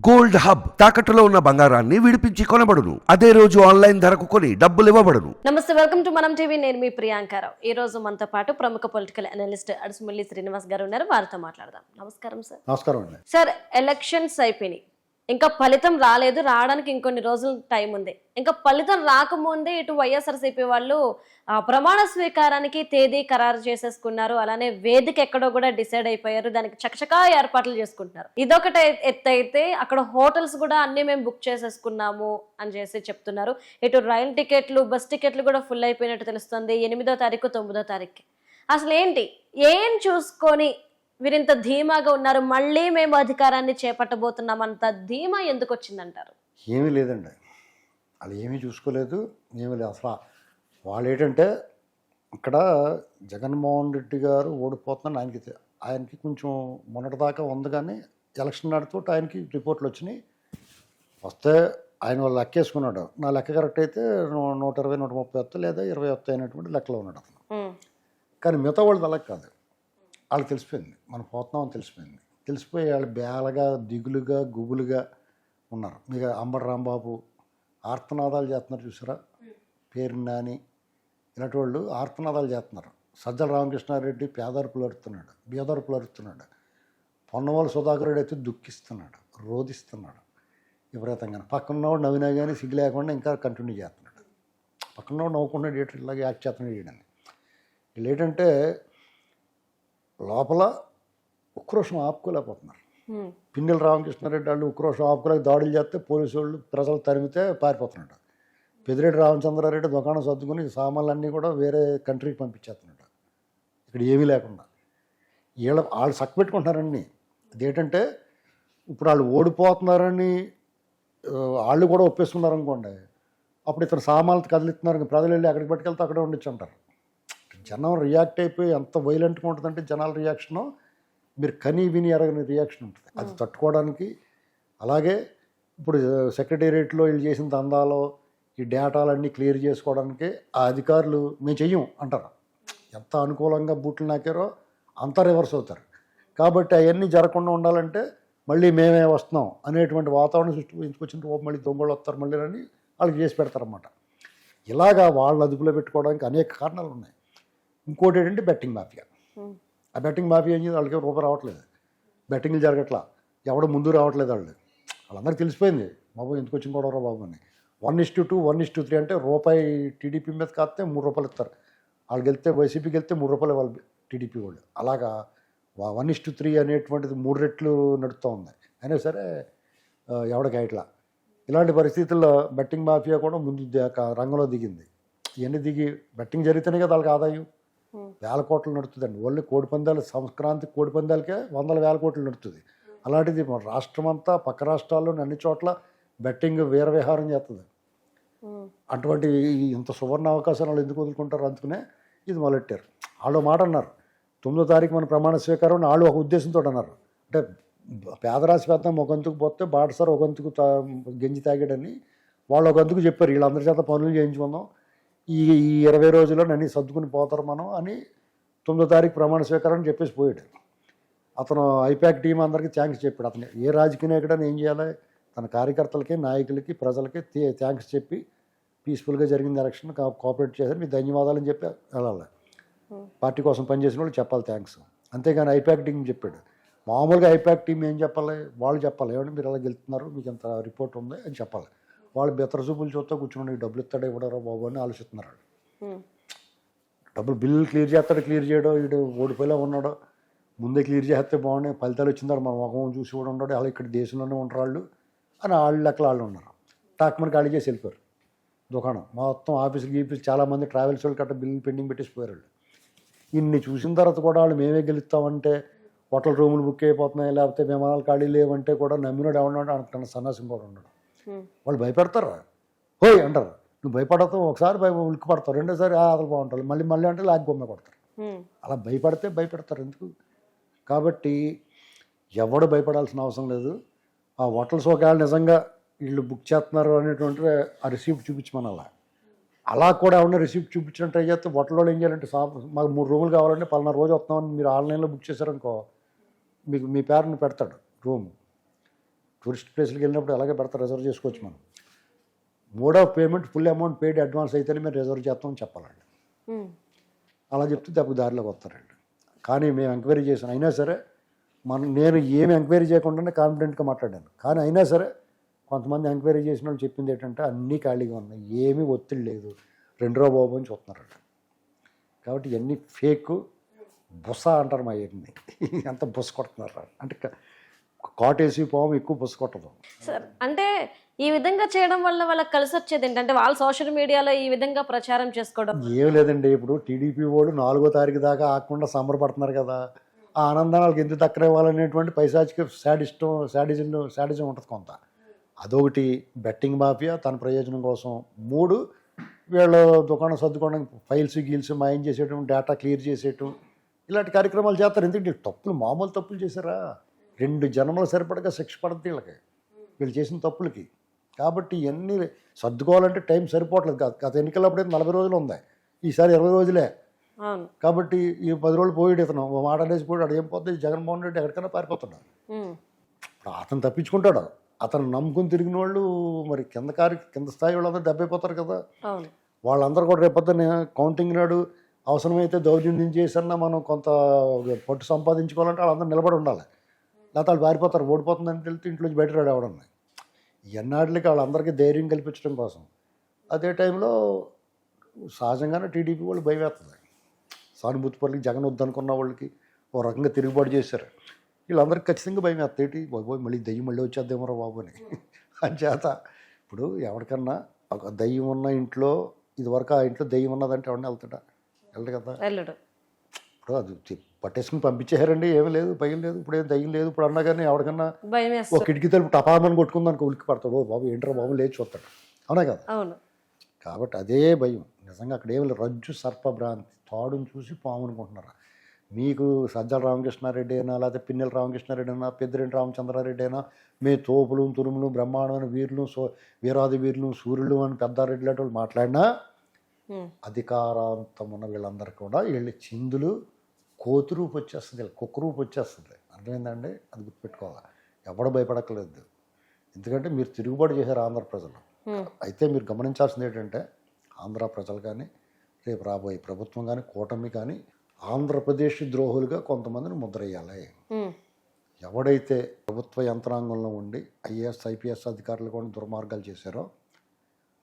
Gold hub తాకట్టులో ఉన్న బంగారాన్ని విడిపించి కొనబడును. అదే రోజు ఆన్లైన్ ధరకు కొని డబ్బులు ఇవ్వబడును. నమస్తే, వెల్కమ్ టు మనం టీవీ. నేను మీ ప్రియాంకారావు. ఈ రోజు మనతో పాటు ప్రముఖ పొలిటికల్ అనలిస్ట్ అడుసుమల్లి శ్రీనివాస్ గారు ఉన్నారు. వారితో మాట్లాడదాం. నమస్కారం సార్. నమస్కారం అండి. సార్, ఎలక్షన్స్ అయిపోయినాయి, ఇంకా ఫలితం రాలేదు, రావడానికి ఇంకొన్ని రోజులు టైం ఉంది. ఇంకా ఫలితం రాకముందే ఇటు వైఎస్ఆర్సీపీ వాళ్ళు ప్రమాణ స్వీకారానికి తేదీ ఖరారు చేసేసుకున్నారు. అలానే వేదిక ఎక్కడో కూడా డిసైడ్ అయిపోయారు. దానికి చకచకా ఏర్పాట్లు చేసుకుంటున్నారు. ఇదొకటి ఎత్తు అయితే, అక్కడ హోటల్స్ కూడా అన్ని మేము బుక్ చేసేసుకున్నాము అని చేసి చెప్తున్నారు. ఇటు రైలు టికెట్లు, బస్ టికెట్లు కూడా ఫుల్ అయిపోయినట్టు తెలుస్తుంది. 8వ తారీఖు 9వ తారీఖు అసలు ఏంటి, ఏం చూసుకొని వీరింత ధీమాగా ఉన్నారు? మళ్ళీ మేము అధికారాన్ని చేపట్టబోతున్నాం అంత ధీమా ఎందుకు వచ్చిందంటారు? ఏమీ లేదండి, వాళ్ళు ఏమీ చూసుకోలేదు, ఏమీ లేదు అసలు. వాళ్ళు ఏంటంటే, ఇక్కడ జగన్మోహన్ రెడ్డి గారు ఓడిపోతున్నాను ఆయనకి కొంచెం మొన్నటిదాకా ఉంది, కానీ ఎలక్షన్ నడుతూ ఆయనకి రిపోర్ట్లు వచ్చినాయి. వస్తే ఆయన వాళ్ళు లెక్కేసుకున్నాడు. నా లెక్క కరెక్ట్ అయితే 120, 130 వస్తాయి, లేదా 20 వస్తాయి అయినటువంటి లెక్కలో ఉన్నాడు అతను. కానీ మిగతా వాళ్ళది అలా కాదు. వాళ్ళకి తెలిసిపోయింది మనం పోతున్నామని తెలిసిపోయి వాళ్ళు బేలగా, దిగులుగా, గుబులుగా ఉన్నారు. మీకు అంబటి రాంబాబు ఆర్తనాదాలు చేస్తున్నారు చూసారా, పేరు నాని ఇలాంటి వాళ్ళు ఆర్తనాదాలు చేస్తున్నారు. సజ్జల రామకృష్ణారెడ్డి పేదరుపులు అరుతున్నాడు. పొన్నవాళ్ళు సుధాకర్ రెడ్డి అయితే దుఃఖిస్తున్నాడు, రోధిస్తున్నాడు విపరీతంగా. పక్కనవాడు నవ్వినా కానీ సిగ్గు లేకుండా ఇంకా కంటిన్యూ చేస్తున్నాడు. పక్కనవాడు నవ్వుకుండా ఇలాగే యాక్ట్ చేస్తున్నాడు వీడని. వీళ్ళు ఏంటంటే లోపల ఉక్రోషం ఆపుకోలేకపోతున్నారు. పిన్నెల రామకృష్ణారెడ్డి వాళ్ళు ఉక్రోషం ఆపుకోలేక దాడులు చేస్తే పోలీసు వాళ్ళు ప్రజలు తరిమితే పారిపోతున్నాడు. పెద్దిరెడ్డి రామచంద్రారెడ్డి దుకాణం సర్దుకుని సామాన్లన్నీ కూడా వేరే కంట్రీకి పంపించేస్తున్నాడు, ఇక్కడ ఏమీ లేకుండా. వాళ్ళు సక్కపెట్టుకుంటున్నారని. అదేంటంటే ఇప్పుడు వాళ్ళు ఓడిపోతున్నారని వాళ్ళు కూడా ఒప్పేసుకున్నారు అనుకోండి, అప్పుడు ఇతను సామాన్లు కదిలిస్తున్నారు, ప్రజలు వెళ్ళి అక్కడికి పట్టుకెళ్తే అక్కడే ఉండొచ్చు అంటారు. జనం రియాక్ట్ అయిపోయి ఎంత వైలెంట్గా ఉంటుందంటే జనాల రియాక్షను మీరు కని విని ఎరగని రియాక్షన్ ఉంటుంది. అది తట్టుకోవడానికి. అలాగే ఇప్పుడు సెక్రటేరియట్లో వీళ్ళు చేసిన దందాలో ఈ డేటాలన్నీ క్లియర్ చేసుకోవడానికి ఆ అధికారులు మేము చెయ్యం అంటారు. ఎంత అనుకూలంగా బూట్లు నాకారో అంతా రివర్స్ అవుతారు. కాబట్టి అవన్నీ జరగకుండా ఉండాలంటే మళ్ళీ మేమే వస్తున్నాం అనేటువంటి వాతావరణం సృష్టించుకొచ్చిన మళ్ళీ దొంగలు వస్తారు మళ్ళీ అని వాళ్ళకి చేసి పెడతారన్నమాట. ఇలాగా వాళ్ళని అదుపులో పెట్టుకోవడానికి అనేక కారణాలు ఉన్నాయి. ఇంకోటి ఏంటంటే బెట్టింగ్ మాఫియా. ఆ బెట్టింగ్ మాఫియా ఏం చేసి వాళ్ళకి రూపాయి రావట్లేదు, బెట్టింగ్లు జరగట్లా, ఎవడో ముందు రావట్లేదు. వాళ్ళందరికీ తెలిసిపోయింది, బాబు ఎందుకు వచ్చిన కూడా బాబు అని. 1:2, 1:3 అంటే రూపాయి టీడీపీ మీద కాస్తే 3 రూపాయలు ఇస్తారు. వాళ్ళకి వెళ్తే వైసీపీకి వెళ్తే 3 రూపాయలు వాళ్ళు టీడీపీ వాళ్ళు. అలాగా 1:3 అనేటువంటిది 3 రెట్లు నడుస్తూ ఉంది. అయినా సరే ఎవడికి ఇట్లా. ఇలాంటి పరిస్థితుల్లో బెట్టింగ్ మాఫియా కూడా ముందు రంగంలో దిగింది. ఇవన్నీ దిగి బెట్టింగ్ జరిగితేనే కదా వాళ్ళకి ఆదాయం. వేల కోట్లు నడుతుందండి. ఓన్లీ కోడిపందాలు, సంక్రాంతి కోడిపందాలకే 100,000 కోట్లు నడుతుంది. అలాంటిది మన రాష్ట్రం అంతా, పక్క రాష్ట్రాల్లోని అన్ని చోట్ల బెట్టింగ్ వీరవిహారం చేస్తుంది. అటువంటి ఇంత సువర్ణ అవకాశాలు వాళ్ళు ఎందుకు వదులుకుంటారు? అందుకనే ఇది మొదలెట్టారు. వాళ్ళు మాట అన్నారు, 9వ తారీఖు మన ప్రమాణ స్వీకారం వాళ్ళు ఒక ఉద్దేశంతో అన్నారు. అంటే పేదరాశి పెద్దాం ఒక గంతుకు పోతే బాటసారి ఒక గంతుకు గంజి తాగాడని వాళ్ళు ఒక గంతుకు చెప్పారు. వీళ్ళందరి చేత పనులు చేయించుకుందాం, ఈ 20 రోజుల్లో నన్ను సర్దుకుని పోతారు మనం అని 9వ తారీఖు ప్రమాణ స్వీకారం చెప్పేసి పోయాడు. అతను ఐపాక్ టీం అందరికీ థ్యాంక్స్ చెప్పాడు. అతను ఏ రాజకీయ నాయకుడని ఏం చేయాలి, తన కార్యకర్తలకి, నాయకులకి, ప్రజలకి థ్యాంక్స్ చెప్పి పీస్ఫుల్గా జరిగింది ఎలక్షన్, కోఆపరేట్ చేశారు, మీకు ధన్యవాదాలు అని చెప్పి వెళ్ళాలి. పార్టీ కోసం పనిచేసిన వాళ్ళు చెప్పాలి థ్యాంక్స్. అంతేగాని ఐపాక్ టీం చెప్పాడు. మామూలుగా ఐపాక్ టీం ఏం చెప్పాలి, వాళ్ళు చెప్పాలి, ఏమంటే మీరు ఎలా గెలుతున్నారు, మీకు ఎంత రిపోర్ట్ ఉంది అని చెప్పాలి. వాళ్ళు బెత్తర చూపులు చూస్తే కూర్చుని డబ్బులు ఇస్తాడో ఇవ్వడారో బాబు అని ఆలోచిస్తున్నారు. డబ్బులు బిల్లు క్లియర్ చేస్తాడో క్లియర్ చేయడో, వీడు ఓడిపోయేలా ఉన్నాడో, ముందే క్లియర్ చేస్తే బాగున్నాయి, ఫలితాలు వచ్చిందారు మన ముఖం చూసి కూడా ఉన్నాడు, అలా ఇక్కడ దేశంలోనే ఉంటారు వాళ్ళు అని వాళ్ళు లెక్కలు వాళ్ళు ఉన్నారు. టాక్ మనకి ఖాళీ చేసి వెళ్ళిపోయారు దుకాణం మొత్తం. ఆఫీసులు చాలామంది ట్రావెల్స్ వాళ్ళు కట్ట బిల్లు పెండింగ్ పెట్టేసిపోయారు వాళ్ళు. ఇన్ని చూసిన తర్వాత కూడా వాళ్ళు మేమే గెలుస్తామంటే, హోటల్ రూములు బుక్ అయిపోతున్నాయి, లేకపోతే విమానాలు ఖాళీ లేవంటే కూడా నమ్మినాడు ఎవడన్నాడు అనుకున్న సన్నాసం కూడా ఉన్నాడు. వాళ్ళు భయపెడతారు, హోయ్ అంటారు. నువ్వు భయపడతావు, ఒకసారి ఉలిక్కి పడతావు, రెండోసారి అసలు బాగుంటారు, మళ్ళీ అంటే లాగి బొమ్మ కొడతారు. అలా భయపెడతారు ఎందుకు? కాబట్టి ఎవడు భయపడాల్సిన అవసరం లేదు. ఆ హోటల్స్ ఒకవేళ నిజంగా వీళ్ళు బుక్ చేస్తున్నారు అనేటువంటి ఆ రిసీప్ట్ చూపించమనాల. అలా కూడా ఏమన్నా రిసీప్ట్ చూపించినట్టు ట్రై చేస్తే హోటల్లో ఏం చేయాలంటే, మాకు 3 రూములు కావాలంటే 14 రోజు వస్తామని మీరు ఆన్లైన్లో బుక్ చేశారనుకో, మీకు మీ పేరుని పెడతాడు రూమ్. టూరిస్ట్ ప్లేస్కి వెళ్ళినప్పుడు అలాగే పెడతారు, రిజర్వ్ చేసుకోవచ్చు మనం. Mode of payment full amount paid advance అయితేనే మేము రిజర్వ్ చేస్తామని చెప్పాలండి. అలా చెప్తే తప్పకు దారిలోకి వస్తారండి. కానీ మేము ఎంక్వైరీ చేసాను, అయినా సరే నేను ఏమి ఎంక్వైరీ చేయకుండానే కాన్ఫిడెంట్గా మాట్లాడాను. కానీ అయినా సరే కొంతమంది ఎంక్వైరీ చేసిన వాళ్ళు చెప్పింది ఏంటంటే అన్నీ ఖాళీగా ఉన్నాయి, ఏమీ ఒత్తిడి లేదు, 2 రోజు బాబు అని చూస్తున్నారంట. కాబట్టి ఇవన్నీ ఫేక్ బుస అంటారు మా ఏరిని. ఎంత బుస కొడుతున్నారు అంటే కాటేసి పాము ఎక్కువ బుస కొట్టదు సార్. అంటే ఈ విధంగా చేయడం వల్ల వాళ్ళకి కలిసి వచ్చేది ఏంటంటే వాళ్ళు సోషల్ మీడియాలో ఈ విధంగా ప్రచారం చేసుకోవడం ఏం లేదండి. ఇప్పుడు టీడీపీ వాళ్ళు 4వ తారీఖు దాకా ఆకుండా సంబరపడుతున్నారు కదా, ఆ ఆనందాన్ని వాళ్ళకి ఎందుకు దక్కనివ్వాలనేటువంటి పైశాచిక శాడిజం ఉంటుంది కొంత. అదొకటి బెట్టింగ్ మాఫియా తన ప్రయోజనం కోసం. 3 వీళ్ళు దుకాణం సర్దుకోవడం, ఫైల్స్ గీల్స్ మాయం చేసేయటం, డేటా క్లియర్ చేసేయటం, ఇలాంటి కార్యక్రమాలు చేస్తారు. ఎందుకంటే తప్పులు మామూలు తప్పులు చేశారా, 2 జన్మలు సరిపడగా శిక్ష పడుతుంది వీళ్ళకి, వీళ్ళు చేసిన తప్పులకి. కాబట్టి ఇవన్నీ సర్దుకోవాలంటే టైం సరిపోవట్లేదు. గత ఎన్నికలప్పుడు 40 రోజులు ఉంది, ఈసారి 20 రోజులే. కాబట్టి ఈ 10 రోజులు పోయాడు ఇతను, మాట అనేసి పోయాడు. అక్కడ ఏం పోతుంది, జగన్మోహన్ రెడ్డి ఎక్కడికైనా పారిపోతున్నాడు. అతను తప్పించుకుంటాడు. అతను నమ్ముకుని తిరిగిన వాళ్ళు మరి కింద స్థాయి వాళ్ళందరూ దెబ్బైపోతారు కదా. వాళ్ళందరూ కూడా రేపొద్దున కౌంటింగ్ నాడు అవసరమైతే దౌర్జన్యం చేసన్నా మనం కొంత పట్టు సంపాదించుకోవాలంటే వాళ్ళందరూ నిలబడి ఉండాలి. లేకపోతే వాళ్ళు పారిపోతారు, ఓడిపోతుందని తెలిస్తే ఇంట్లోంచి బయట రాడు ఎవడన్నా. ఎన్నాటికి వాళ్ళందరికీ ధైర్యం కల్పించడం కోసం. అదే టైంలో సహజంగానే టీడీపీ వాళ్ళు భయం వేస్తుంది. సానుభూతి పనులకి జగన్ వద్దనుకున్న వాళ్ళకి ఓ రకంగా తిరుగుబాటు చేశారు. వీళ్ళందరికీ ఖచ్చితంగా భయం వేస్తుంది. ఏంటి బాబోయ్ మళ్ళీ దయ్యం మళ్ళీ వచ్చేద్దేమో బాబు అని. అంచేత ఇప్పుడు ఎవరికన్నా ఒక దయ్యం ఉన్న ఇంట్లో, ఇదివరకు ఆ ఇంట్లో దయ్యం ఉన్నదంటే ఎవరిని వెళ్తాడా, వెళ్ళడు కదా. ఇప్పుడు అది పట్టేసుకుని పంపించేశారండి, ఏమీ లేదు, భయం లేదు, ఇప్పుడు ఏం దయ్యం లేదు. ఇప్పుడు అన్నా కానీ ఎవరికన్నా ఒక కిటికీ తలుపు టపామని కొట్టుకుందానికి ఉలిక్కి పడతాడు, ఓ బాబు ఏంట్రా బాబు లేచి చూస్తాడు, అవునా కదా. కాబట్టి అదే భయం. నిజంగా అక్కడ ఏమి రజ్జు సర్పభ్రాంతి, తాడుని చూసి పాము అనుకుంటున్నారా. మీకు సజ్జల రామకృష్ణారెడ్డి అయినా, లేకపోతే పిన్నెల రామకృష్ణారెడ్డి అయినా, పెద్దిరెడ్డి రామచంద్రారెడ్డి అయినా, మీ తోపులు తురుములు బ్రహ్మాండమైన వీరులు, వీరాది వీరులు, సూర్యులు అని పెద్దారెడ్డి లాంటి వాళ్ళు మాట్లాడినా అధికారాంతం ఉన్న వీళ్ళందరూ కూడా వీళ్ళు చిందులు కోతి రూపు వచ్చేస్తుంది, కుక్క రూపు వచ్చేస్తుంది. అర్థమైందండి, అది గుర్తుపెట్టుకోవాలి. ఎవడు భయపడక్కలేదు. ఎందుకంటే మీరు తిరుగుబాటు చేశారు ఆంధ్ర ప్రజలు. అయితే మీరు గమనించాల్సింది ఏంటంటే ఆంధ్ర ప్రజలు కానీ, రేపు రాబోయే ప్రభుత్వం కానీ, కూటమి కానీ ఆంధ్రప్రదేశ్ ద్రోహులుగా కొంతమందిని ముద్రయ్యాలి. ఎవడైతే ప్రభుత్వ యంత్రాంగంలో ఉండి ఐఏఎస్ ఐపీఎస్ అధికారులు కూడా దుర్మార్గాలు చేశారో,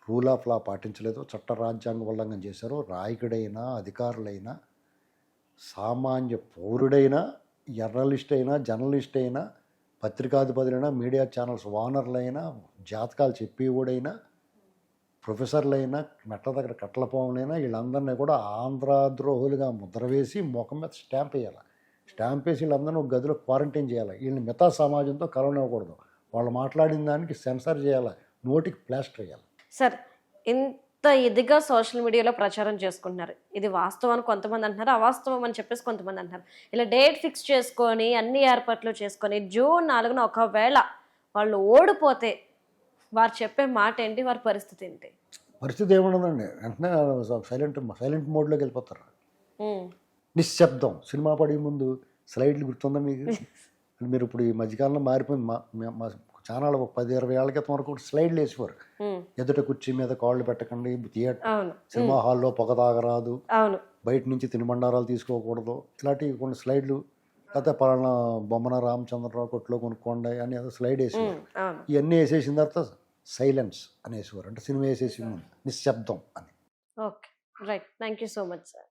రూల్ ఆఫ్ లా పాటించలేదో, చట్ట రాజ్యాంగ ఉల్లంఘన చేశారో, నాయకుడైనా అధికారులైనా సామాన్య పౌరుడైనా, జర్నలిస్ట్ అయినా, జర్నలిస్ట్ అయినా, పత్రికాధిపతులైనా, మీడియా ఛానల్స్ ఓనర్లైనా, జాతకాలు చెప్పేవాడైనా, ప్రొఫెసర్లైనా, మెట్ల దగ్గర కట్టలపాములైనా వీళ్ళందరినీ కూడా ఆంధ్రద్రోహులుగా ముద్ర వేసి ముఖం మీద స్టాంప్ వేయాలి. స్టాంప్ వేసి వీళ్ళందరినీ ఒక గదిలో క్వారంటైన్ చేయాలి. వీళ్ళని మిగతా సమాజంతో కలవనివ్వకూడదు. వాళ్ళు మాట్లాడిన దానికి సెన్సార్ చేయాలి, నోటికి ప్లాస్టర్ వేయాలి. సార్, ఇంత ఇదిగా సోషల్ మీడియాలో ప్రచారం చేసుకుంటున్నారు, ఇది వాస్తవం అని కొంతమంది అంటున్నారు, అవాస్తవం అని చెప్పేసి కొంతమంది అంటున్నారు. ఇలా డేట్ ఫిక్స్ చేసుకొని అన్ని ఏర్పాట్లు చేసుకొని జూన్ 4న ఒకవేళ వాళ్ళు ఓడిపోతే వారు చెప్పే మాట ఏంటి, వారి పరిస్థితి ఏంటి? పరిస్థితి ఏముండదండి, వెంటనే సైలెంట్ మోడ్లోకి వెళ్ళిపోతారు. నిశ్శబ్దం. సినిమా పడే ముందు స్లైడ్లు గుర్తుందా మీకు? మీరు ఇప్పుడు ఈ మధ్యకాలంలో మారిపోయింది. మా ఛానల్ 10-20 ఏళ్ల క్రితం వరకు స్లైడ్లు వేసేవారు. ఎదుట కుర్చీ మీద కాళ్ళు పెట్టకండి, థియేటర్ సినిమా హాల్లో పొగ తాగరాదు, బయట నుంచి తినుబండారాలు తీసుకోకూడదు, ఇలాంటివి కొన్ని స్లైడ్లు. లేకపోతే పలానా బొమ్మన రామచంద్రరావు కొట్లో కొనుక్కోండి అని ఏదో స్లైడ్ వేసేవారు. ఇవన్నీ వేసేసిన తర్వాత సైలెన్స్ అనేసేవారు, అంటే సినిమా వేసేసి నిశ్శబ్దం అని. Okay, right. Thank you so much sir.